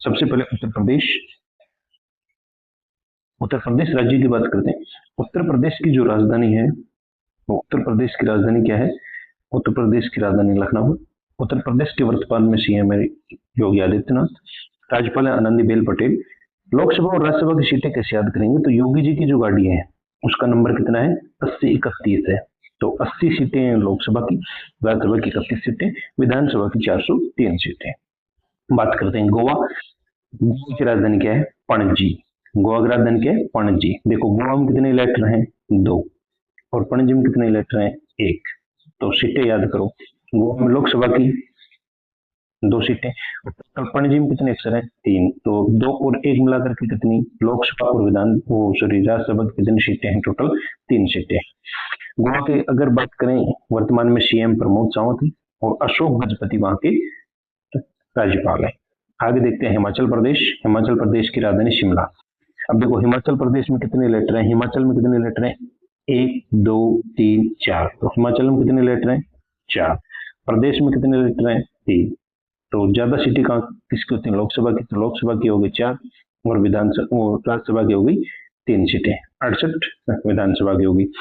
सबसे पहले उत्तर प्रदेश राज्य की बात करते हैं। उत्तर प्रदेश की जो राजधानी है, वो उत्तर प्रदेश की राजधानी क्या है? उत्तर प्रदेश की राजधानी लखनऊ। उत्तर प्रदेश के वर्तमान में सीएम है योगी आदित्यनाथ, राज्यपाल है आनंदीबेन पटेल। लोकसभा और राज्यसभा की सीटें कैसे याद करेंगे? तो योगी जी की जो गाड़ी है उसका नंबर कितना है? 8031 है। तो 80 सीटें हैं लोकसभा की, राज्यसभा की 31 सीटें, विधानसभा की 403 सीटें। बात करते हैं गोवा। गोवा की राजधानी क्या है? पणजी। गोवा की राजधानी क्या है? पणजी। देखो गोवा में कितने लेटर हैं? 2, और पणजी में कितने लेटर हैं? 1। तो सीटें याद करो। गोवा में लोकसभा की 2 सीटें, और पणजी में कितने अक्षर हैं? 3। तो 2 और 1 मिलाकर के कितनी? लोकसभा और राज्यसभा की कितनी सीटें हैं? टोटल 3 सीटें। गोवा के अगर बात करें, वर्तमान में सीएम प्रमोद सावंत और अशोक गजपति वहां के राज्यपाल है। आगे देखते हैं हिमाचल प्रदेश। हिमाचल प्रदेश की राजधानी शिमला। अब देखो हिमाचल प्रदेश में कितने लेटर हैं? हिमाचल में कितने लेटर हैं? 1, 2, 3, 4। तो हिमाचल में कितने लेटर हैं? 4। प्रदेश में कितने लेटर हैं? 3। तो ज्यादा सीटें कहाँ किसकी होती है? लोकसभा की। तो लोकसभा की हो गई 4, और विधानसभा और राज्यसभा की हो गई 3 सीटें, 68 विधानसभा की होगी।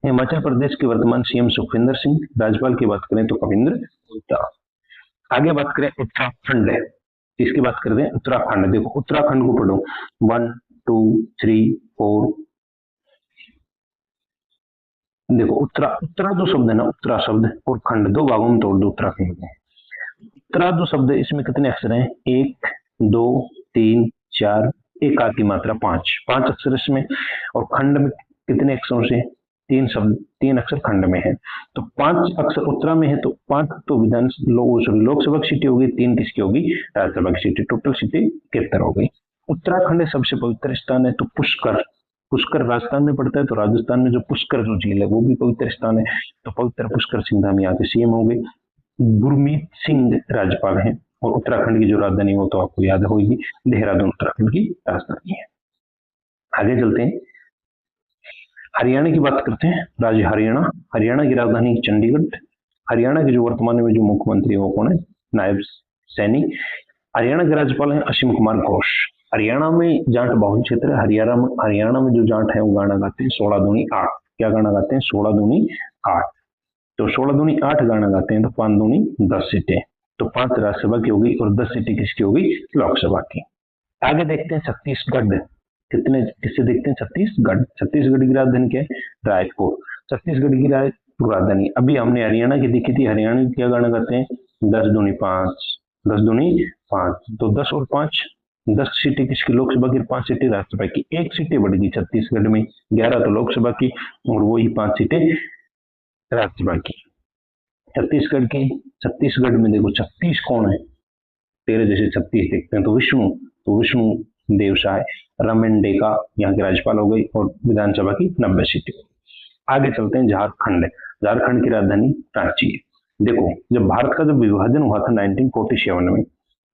हिमाचल प्रदेश के वर्तमान सीएम सुखविंदर सिंह। राज्यपाल की बात करें तो कविंद्र गुप्ता। आगे बात करें उत्तराखंड है, इसकी बात करते हैं उत्तराखंड। देखो उत्तराखंड को पढ़ो 1, 2, 3, 4। देखो उत्तरा जो शब्द है ना, उत्तरा शब्द और खंड, 2 भागों में तोड़ दो उत्तराखंड को। उत्तरा जो शब्द है इसमें कितने अक्षर हैं? 1, 2, 3, 4, एक आदि की मात्रा 5 अक्षर इसमें। और खंड में कितने अक्षरों से? 3 शब्द, 3 अक्षर खंड में है। तो 5 अक्षर उत्तरा में है, तो 5 तो लोकसभा की सीटें होगी, 3 किसकी होगी? राज्यसभा की सीटें। टोटल सीटें 71 हो गई। उत्तराखंड सबसे पवित्र स्थान है, तो पुष्कर राजस्थान में पड़ता है, तो राजस्थान में जो पुष्कर जो झील है वो भी पवित्र स्थान है। तो पवित्र पुष्कर सिंह धाम यहाँ के सीएम हो गए। गुरमीत सिंह राज्यपाल हैं। और उत्तराखंड की जो राजधानी वो तो आपको याद होगी, देहरादून उत्तराखंड की राजधानी है। आगे चलते हैं, हरियाणा की बात करते हैं। राज्य हरियाणा। हरियाणा की राजधानी चंडीगढ़। हरियाणा के जो वर्तमान में जो मुख्यमंत्री है वो कौन है? नायब सैनी। हरियाणा के राज्यपाल हैं असीम कुमार घोष। हरियाणा में जाट बहुल क्षेत्र है। हरियाणा में जो जाट है वो गाना गाते हैं 16 दूनी 8। क्या गाना गाते हैं? 16 दूनी 8। तो 16 दूनी 8 गाना गाते हैं, तो 5 दूनी 10 सीटें। तो 5 राज्यसभा की होगी और 10 सीटें किसकी होगी? लोकसभा की। आगे देखते हैं छत्तीसगढ़। किससे देखते हैं? छत्तीसगढ़। छत्तीसगढ़ की राजधानी क्या है? रायपुर। छत्तीसगढ़ की राजधानी अभी हमने हरियाणा की देखी थी। हरियाणा की क्या गाना गाते हैं? 10 दूनी 5, 10 दूनी 5। तो 10 और 5, 10 सीटें किसकी? लोकसभा की, 5 सीटें राज्यसभा की। 1 सीटें बढ़ गई छत्तीसगढ़ में, 11 तो लोकसभा की और वही 5 सीटें राज्यसभा की। छत्तीसगढ़ में देखो 36 कौन है? तेरे जैसे 36 देखते हैं। तो विष्णु देव साय, रमन डेका यहाँ के राज्यपाल हो गई, और विधानसभा की 90 सीटें। आगे चलते हैं झारखंड। झारखंड की राजधानी रांची है। देखो जब भारत का विभाजन हुआ था 1947 में,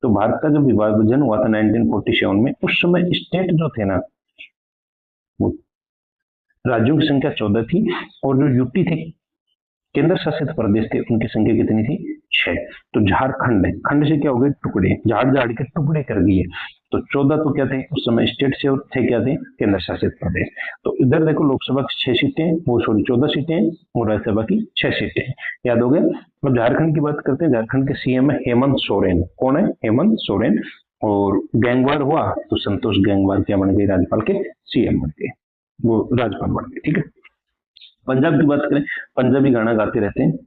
तो भारत का जब विभाजन हुआ था 1947 में, उस समय स्टेट जो थे ना, वो राज्यों की संख्या 14 थी, और जो यूटी थे, केंद्र शासित प्रदेश थे, उनकी संख्या कितनी थी? 6। तो झारखंड है, खंड से क्या हो गए? टुकड़े, झाड़ के टुकड़े कर दिए। तो 14 तो क्या थे उस समय? स्टेट से, और थे क्या थे? केंद्र शासित प्रदेश। तो इधर देखो लोकसभा की 6 सीटें, वो 14 सीटें, और राज्यसभा की 6 सीटें। याद हो गया। अब झारखंड की बात करते हैं। झारखंड के सीएम है हेमंत सोरेन। कौन है? हेमंत सोरेन। और गैंगवार हुआ तो संतोष गैंगवार क्या बन गए? राज्यपाल के सीएम बन गए, वो राज्यपाल बन गए। ठीक है। पंजाब की बात करें, पंजाबी गाना गाते रहते हैं,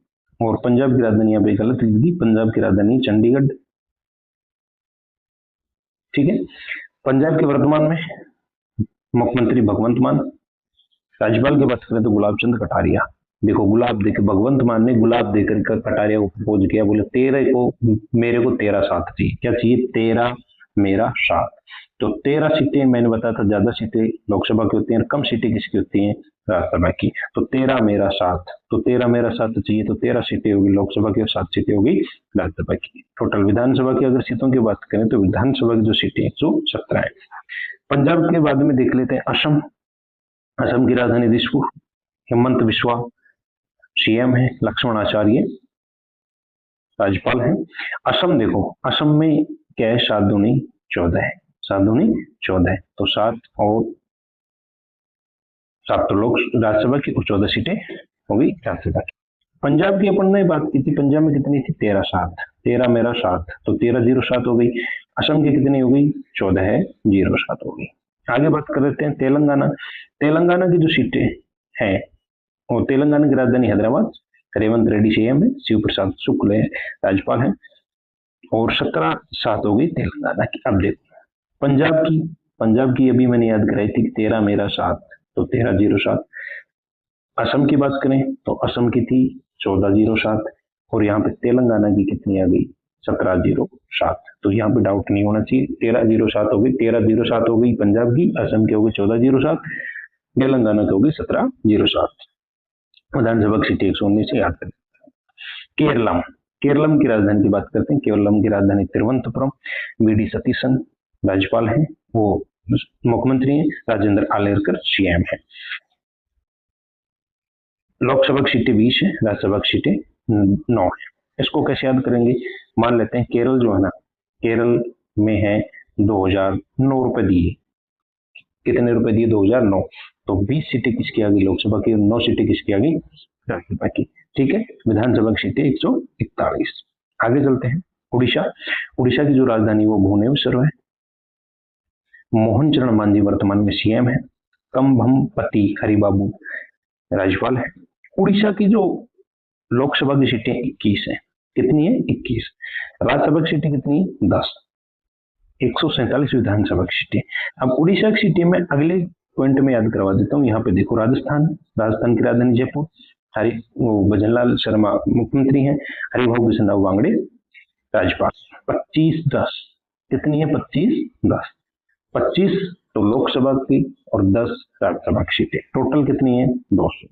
और पंजाब की राजधानी यहाँ पे गलत लिख दी, पंजाब की राजधानी चंडीगढ़। ठीक है। पंजाब के वर्तमान में मुख्यमंत्री भगवंत मान। राज्यपाल की बात करें तो गुलाब चंद कटारिया। देखो गुलाब देकर भगवंत मान ने गुलाब देकर कटारिया को प्रपोज किया, बोले मेरे को तेरा साथ चाहिए। क्या चाहिए? तेरा मेरा साथ। तो 13 सीटें, मैंने बताया था ज्यादा सीटें लोकसभा की होती हैं, कम सीटें किसकी होती हैं? राज्यसभा की। तो 13 मेरा साथ, तो 13 मेरा साथ चाहिए, तो 13 सीटें होगी लोकसभा की और 7 सीटें होगी राज्यसभा की। टोटल विधानसभा की अगर सीटों की बात करें तो विधानसभा की जो सीटें जो 17 है। पंजाब के बाद में देख लेते हैं असम। असम की राजधानी दिसपुर। हेमंत बिस्वा सीएम है, लक्ष्मण आचार्य राज्यपाल है। असम देखो, असम में क्या है? 7 दूनी 14 है, 7 दूनी 14 है, तो 7 और 7 तो लोग राज्यसभा की और 14 सीटें हो गई राज्यसभा की। पंजाब की अपन ने बात की थी, पंजाब में कितनी थी 13-7, 13 मेरा 7, तो 13-0-7 हो गई। असम की कितनी हो गई 14-0-7 हो गई। आगे बात कर लेते हैं तेलंगाना। तेलंगाना की जो सीटें हैं, और तेलंगाना की राजधानी हैदराबाद, रेवंत रेड्डी सीएम है, शिव प्रसाद शुक्ल है राज्यपाल है, और 17-7 हो गई तेलंगाना की। अब देखो पंजाब की अभी मैंने याद कराई थी 13 मेरा 7, तो 13-0-7। असम की बात करें तो असम की थी 14-0-7, और यहाँ पे तेलंगाना की कितनी आ गई 17-0-7। तो यहाँ पे डाउट नहीं होना चाहिए, 13-0-7 हो गई, 13-0-7 हो गई पंजाब की, असम की हो गई 14-0-7, तेलंगाना की हो गई 17-0-7। विधानसभा की सीटें 119 से याद करें। केरलम, केरलम की राजधानी की बात करते हैं। केरलम की राजधानी तिरुवनंतपुरम, वीडी सतीशन राज्यपाल हैं, वो मुख्यमंत्री हैं, राजेंद्र आलेरकर सीएम है। लोकसभा की सीटें 20 है, राज्यसभा की सीटें 9 है। इसको कैसे याद करेंगे, मान लेते हैं केरल जो है ना, केरल में है 2009 रुपए दिए, कितने रुपए दिए 2009, तो 20 सीटें किसकी आ गई लोकसभा की, 9 सीटें किसकी आ गई राज्यसभा की। ठीक है, विधानसभा की सीटें 141। आगे चलते हैं उड़ीसा। उड़ीसा की जो राजधानी वो भुवनेश्वर है, मोहन चरण मांझी वर्तमान में सीएम है, कम्भमपति हरिबाबू राज्यपाल है। उड़ीसा की जो लोकसभा की सीटें 21 है, कितनी है 21, राज्यसभा की सीटें कितनी है 10, 147 विधानसभा की सीटें। अब उड़ीसा की सीटें में अगले पॉइंट में याद करवा देता हूँ। यहाँ पे देखो राजस्थान की राजधानी जयपुर, भजनलाल शर्मा मुख्यमंत्री हैं, हरिभाऊ कृष्णराव बांगड़े राज्यपाल। 25-10 कितनी है 25-10, 25 तो लोकसभा की और 10 राज्यसभा की सीटें, टोटल कितनी है 200।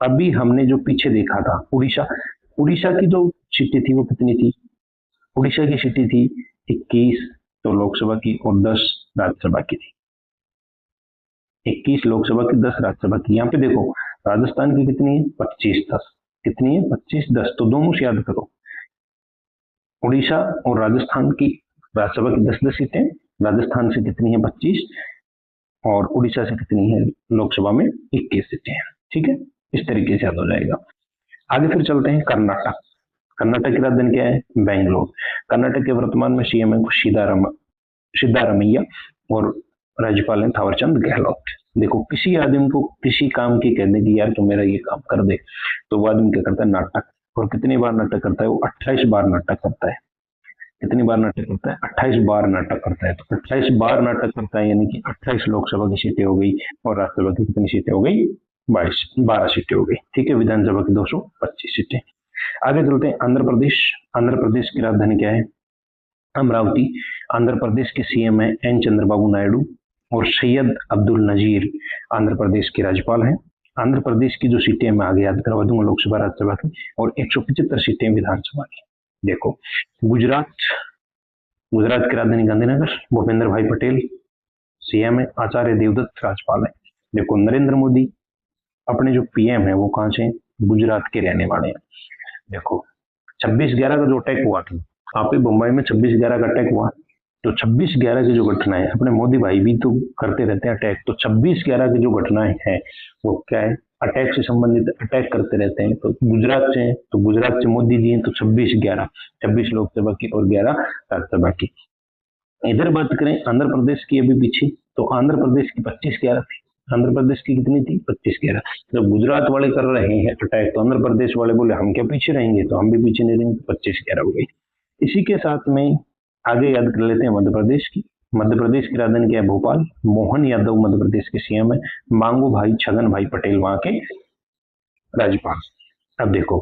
अभी हमने जो पीछे देखा था उड़ीसा की जो सीटें थी वो कितनी थी, उड़ीसा की सीटें थी 21 तो लोकसभा की और 10 राज्यसभा की थी, 21 लोकसभा की 10 राज्यसभा की। यहाँ पे देखो राजस्थान की कितनी है 25-10, कितनी है 25-10, तो दोनों से याद करो, उड़ीसा और राजस्थान की राज्यसभा की 10-10 सीटें, राजस्थान से कितनी है 25, और उड़ीसा से कितनी है लोकसभा में 21 सीटें हैं। ठीक है, इस तरीके से याद हो जाएगा। आगे फिर चलते हैं कर्नाटक। कर्नाटक की राजधानी क्या है बेंगलोर। कर्नाटक के वर्तमान में सीएम है सिद्धारमैया, और राज्यपाल हैं थावरचंद गहलोत। देखो किसी आदमी को किसी काम की कहने की यार तो मेरा ये काम कर दे, तो वो आदमी क्या करता है नाटक, और कितनी बार नाटक करता है वो 28 बार नाटक करता है। कितनी बार नाटक करता है 28 बार नाटक करता है, तो 28 बार नाटक करता है, यानी कि 28 लोकसभा की सीटें हो गई, और राज्यसभा की कितनी सीटें हो गई 12 सीटें हो गई। ठीक है, विधानसभा की 225 सीटें। आगे चलते हैं आंध्र प्रदेश। आंध्र प्रदेश की राजधानी क्या है अमरावती। आंध्र प्रदेश के सीएम है एन चंद्रबाबू नायडू, और सैयद अब्दुल नजीर आंध्र प्रदेश के राज्यपाल हैं। आंध्र प्रदेश की जो सीटें मैं आगे याद करवा दूंगा लोकसभा राज्यसभा की, और 175 सीटें विधानसभा की। देखो गुजरात की राजधानी गांधीनगर, भूपेंद्र भाई पटेल सीएम है, आचार्य देवदत्त राज्यपाल है। देखो नरेंद्र मोदी अपने जो पीएम है वो कहाँ से गुजरात के रहने वाले हैं। देखो 26/11 का जो अटैक हुआ था, आप बम्बई में 26/11 का अटैक हुआ, तो 26/11 की जो घटनाएं, अपने मोदी भाई भी तो करते रहते हैं अटैक, तो 26/11 की जो घटनाएं हैं वो क्या है अटैक से संबंधित, अटैक करते रहते हैं। तो गुजरात से मोदी जी हैं, तो 26/11, 26 लोकसभा की और 11 राज्यसभा की। इधर बात करें आंध्र प्रदेश की अभी पीछे, तो आंध्र प्रदेश की 25/11 थी, आंध्र प्रदेश की कितनी थी 25/11। जब गुजरात वाले कर रहे हैं अटैक, तो आंध्र प्रदेश वाले बोले हम क्या पीछे रहेंगे, तो हम भी पीछे नहीं रहेंगे, तो 25/11 हो गई। इसी के साथ में आगे याद कर लेते हैं मध्य प्रदेश की। मध्य प्रदेश की राजधानी क्या है भोपाल। मोहन यादव मध्य प्रदेश के सीएम है, मांगू भाई छगन भाई पटेल वहां के राज्यपाल। अब देखो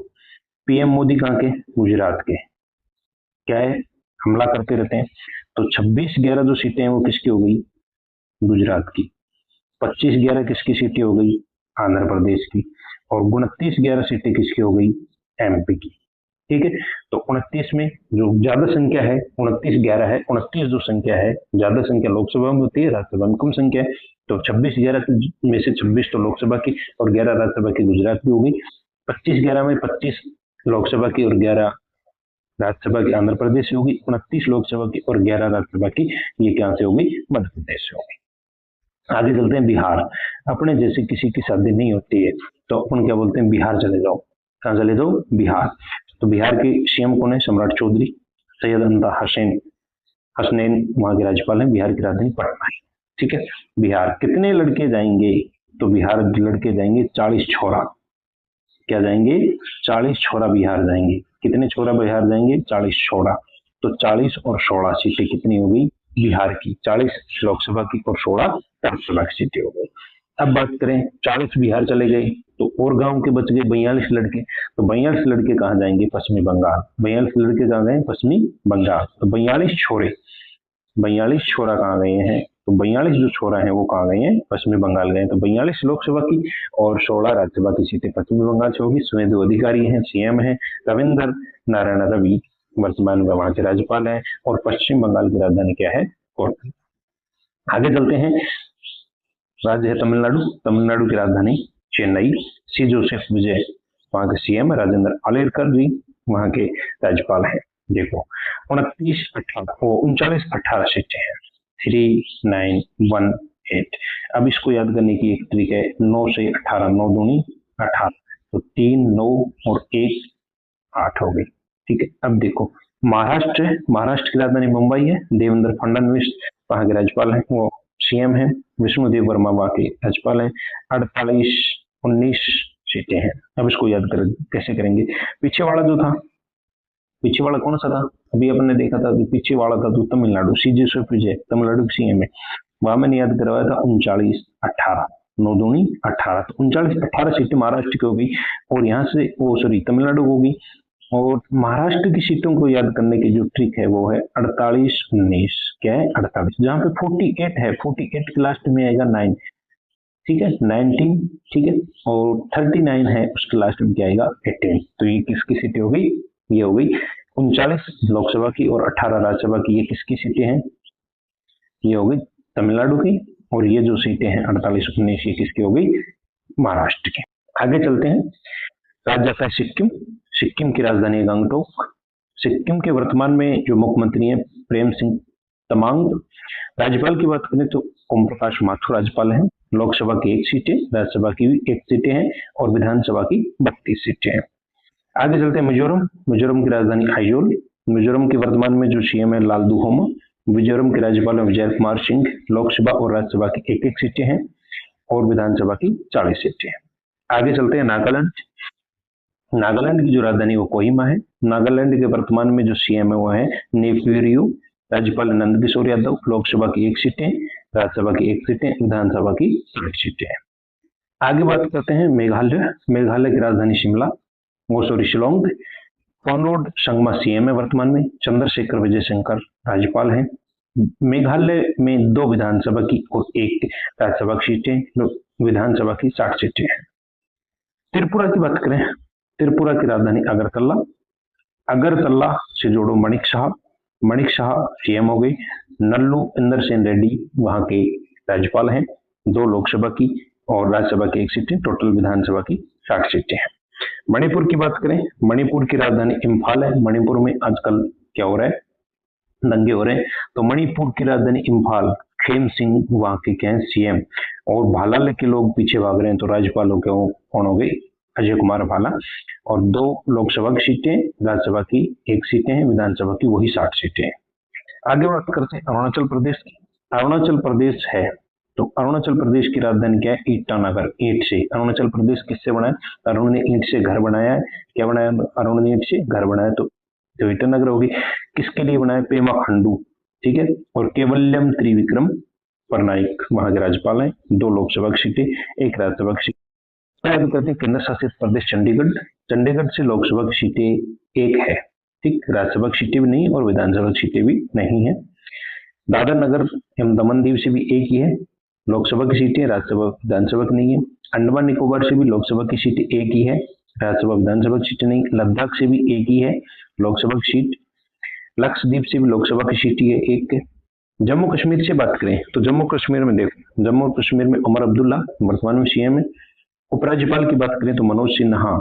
पीएम मोदी कहाँ के गुजरात के, क्या है हमला करते रहते हैं, तो 26/11 जो सीटें हैं वो किसकी हो गई गुजरात की, 25/11 किसकी सीटें हो गई आंध्र प्रदेश की, और 29/11 सीटें किसकी हो गई एमपी की। ठीक है, तो 29 में जो ज्यादा संख्या है 29/11 है, 29 जो संख्या है ज्यादा संख्या लोकसभा में होती है, राज्यसभा में कम संख्या है, तो 26/11 में से 26 तो लोकसभा की और 11 राज्यसभा की गुजरात की हो गई। 25/11 में 25 लोकसभा की और 11 राज्यसभा की आंध्र प्रदेश से होगी, 29 लोकसभा की और 11 राज्यसभा की ये क्या से होगी, मध्य प्रदेश से होगी। आगे चलते हैं बिहार। अपने जैसे किसी की शादी नहीं होती है तो अपन क्या बोलते हैं, बिहार चले जाओ। कहाँ चले जाओ, बिहार। तो बिहार के सीएम कौन है, सम्राट चौधरी। सैयद अंता हसनैन वहां के राज्यपाल हैं। बिहार की राजधानी पटना है। ठीक है। बिहार कितने लड़के जाएंगे, तो बिहार लड़के जाएंगे 40 छोरा। क्या जाएंगे, 40 छोरा बिहार जाएंगे। कितने छोरा बिहार जाएंगे, 40 छोरा। तो 40 और 16 सीटें कितनी हो गई बिहार की, 40 लोकसभा की और 16 राज्यसभा की सीटें हो गई। अब बात करें, 40 बिहार चले गए तो और गांव के बच गए 42 लड़के। तो 42 लड़के कहाँ जाएंगे, पश्चिमी बंगाल। 42 लड़के कहाँ गए, पश्चिमी बंगाल। तो 42 छोरा कहाँ गए हैं, तो 42 जो छोरा हैं वो कहाँ गए हैं, पश्चिमी बंगाल गए। तो 42 लोकसभा की और 16 राज्यसभा की सीटें पश्चिमी बंगाल से होगी। सुवेंदु अधिकारी हैं, सीएम हैं। रविंद्र नारायण रवि वर्तमान में वहां के राज्यपाल हैं। और पश्चिम बंगाल की राजधानी क्या है, कोलकाता। आगे चलते हैं, राज्य है तमिलनाडु। तमिलनाडु की राजधानी चेन्नई। सी जोसेफ विजय वहां के सीएम। राजेंद्र आलेरकर जी वहां के राज्यपाल हैं। देखो 39 18 सीटें हैं, 3918। अब इसको याद करने की एक ट्रिक है, 9 से 18, 9 दूनी 18, तो 3 9 और 1 8 हो गई। ठीक है। अब देखो महाराष्ट्र की राजधानी मुंबई है। देवेंद्र फडणवीस वहां के राज्यपाल हैं, वो सीएम है। विष्णुदेव वर्मा वहां के राज्यपाल हैं। 19 सीटें हैं। अब इसको याद कर कैसे करेंगे, पीछे वाला जो था, पीछे वाला कौन सा था, अभी अपन ने देखा था, पीछे वाला था तो तमिलनाडु। सी जोसेफ विजय तमिलनाडु के सीएम है। वहां मैंने याद करवाया था 39 18, 9 दूनी 18, तो 39 18 सीटें महाराष्ट्र की हो गई। और यहाँ से तमिलनाडु हो गई। और महाराष्ट्र की सीटों को याद करने की जो ट्रिक है वो है 48 19। क्या है, 48, जहां पे 48 है, 48 के लास्ट में आएगा 9। ठीक है, 19। ठीक है। और 39 है, उसके लास्ट में क्या आएगा, 18। तो ये किसकी सीटें हो गई, ये हो गई 39 लोकसभा की और 18 राज्यसभा की। ये किसकी सीटें हैं, ये हो गई तमिलनाडु की। और ये जो सीटें हैं 48 19, ये किसकी हो गई, महाराष्ट्र की। आगे चलते हैं, राज्य आता है सिक्किम। सिक्किम की राजधानी है गंगटोक। सिक्किम के वर्तमान में जो मुख्यमंत्री हैं प्रेम सिंह तमांग। राज्यपाल की बात करें तो ओम प्रकाश माथुर राज्यपाल हैं। लोकसभा की 1 सीटें, राज्यसभा की भी 1 सीटें हैं और विधानसभा की 32 सीटें हैं। आगे चलते हैं मिजोरम। मिजोरम की राजधानी आइजोल। मिजोरम के वर्तमान में जो सीएम है लालदुहोमा। मिजोरम के राज्यपाल विजय कुमार सिंह। लोकसभा और राज्यसभा की 1 सीटें हैं और विधानसभा की 40 सीटें हैं। आगे चलते हैं नागालैंड। नागालैंड की जो राजधानी वो कोहिमा है। नागालैंड के वर्तमान में जो सीएम है वो है नेफ्यूरियो। राज्यपाल नंद किशोर यादव। लोकसभा की 1 सीटें, राज्यसभा की 1 सीटें, विधानसभा की 60 सीटें हैं। आगे बात करते हैं मेघालय। मेघालय की राजधानी शिमला, शिलोंग। कॉनराड संगमा सीएम है वर्तमान में। चंद्रशेखर विजय शंकर राज्यपाल हैं। मेघालय में 2 विधानसभा की और 1 राज्यसभा की सीटें, विधानसभा की 60 सीटें हैं। त्रिपुरा की बात करें, त्रिपुरा की राजधानी अगरतला। अगरतला से जोड़ो मणिक शाह। मणिक शाह सीएम हो गई। नल्लू इंदर सेन रेड्डी वहां के राज्यपाल हैं। 2 लोकसभा की और राज्यसभा की 1 सीटें, टोटल विधानसभा की 60 सीटें हैं। मणिपुर की बात करें, मणिपुर की राजधानी इम्फाल है। मणिपुर में आजकल क्या हो रहा है, दंगे हो रहे हैं। तो मणिपुर की राजधानी इम्फाल। खेम सिंह वहां के क्या है, सीएम। और भाला के लोग पीछे भाग रहे हैं, तो राज्यपालों के कौन हो गई, अजय कुमार भाला। और 2 लोकसभा की सीटें, राज्यसभा की 1 सीटें हैं, विधानसभा की वही 60 सीटें हैं। आगे बात करते हैं अरुणाचल प्रदेश की। अरुणाचल प्रदेश है तो अरुणाचल प्रदेश की राजधानी क्या है, ईटानगर। ईंट से अरुणाचल प्रदेश किससे बना है, अरुण ने ईंट से घर बनाया है। क्या बनाया, अरुण ने ईंट से घर बनाया, तो ईटानगर होगी। किसके लिए बनाया, पेमा खंडू। ठीक है। और केवल्यम त्रिविक्रम परनाइक वहां के राज्यपाल हैं। 2 लोकसभा की सीटें, 1 राज्यसभा की सीट। याद करते हैं केंद्र शासित प्रदेश चंडीगढ़। चंडीगढ़ से लोकसभा की सीटें 1 है। ठीक, राज्यसभा की सीटें भी नहीं और विधानसभा की सीटें भी नहीं है। दादर नगर एवं दमन दीव से भी 1 ही है, लोकसभा की सीटें, राज्यसभा विधानसभा की नहीं है। अंडमान निकोबार से भी लोकसभा की सीटें 1 ही है, राज्यसभा विधानसभा की सीटें नहीं। लद्दाख से भी 1 ही है, लोकसभा की सीट। लक्षद्वीप से भी लोकसभा की सीट है 1। जम्मू कश्मीर से बात करें तो जम्मू कश्मीर में देखो, जम्मू कश्मीर में उमर अब्दुल्ला वर्तमान में सीएम है। उपराज्यपाल की बात करें तो मनोज सिन्हा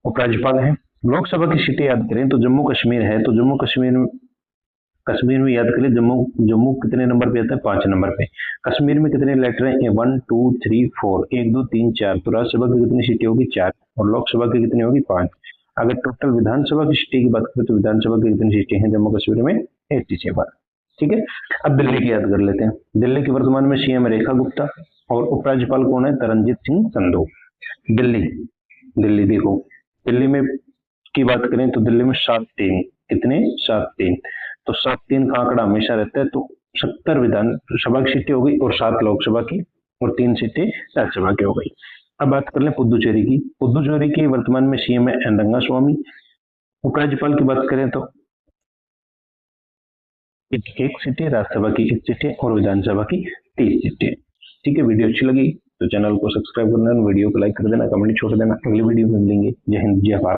उपराज्यपाल हैं। लोकसभा की सीटें याद करें तो जम्मू कश्मीर है, तो जम्मू कश्मीर में याद करें, जम्मू जम्मू कितने नंबर पे आता है? 5 नंबर पे। कश्मीर में कितने लेटर हैं? 1 2 3 4, 1 2 3 4। तो राज्यसभा की कितनी सीटें होगी? 4। और लोकसभा की कितनी होगी? 5। अगर टोटल विधानसभा की सीटें की बात करें तो विधानसभा की कितनी सीटें हैं जम्मू कश्मीर में? 87। ठीक है, अब दिल्ली की याद कर लेते हैं। दिल्ली की वर्तमान में सीएम रेखा गुप्ता और उपराज्यपाल कौन है? तरनजीत सिंह संधू। दिल्ली दिल्ली देखो, दिल्ली में की बात करें तो दिल्ली में 7-3, कितने? 7-3। तो 7-3 का आंकड़ा हमेशा रहता है, तो 70 विधानसभा की सीटें हो गई और 7 लोकसभा की और 3 सीटें राज्यसभा की हो गई। अब बात कर लें पुदुचेरी की। पुदुचेरी के वर्तमान में सीएम है एन रंगास्वामी। उपराज्यपाल की बात करें तो एक सीटें, राज्यसभा की 1 सीटें और विधानसभा की 30 सीटें। ठीक है, वीडियो अच्छी लगी तो चैनल को सब्सक्राइब करना, वीडियो को लाइक कर देना, कमेंट छोड़ देना। अगली वीडियो में मिलेंगे। जय हिंद, जय भारत।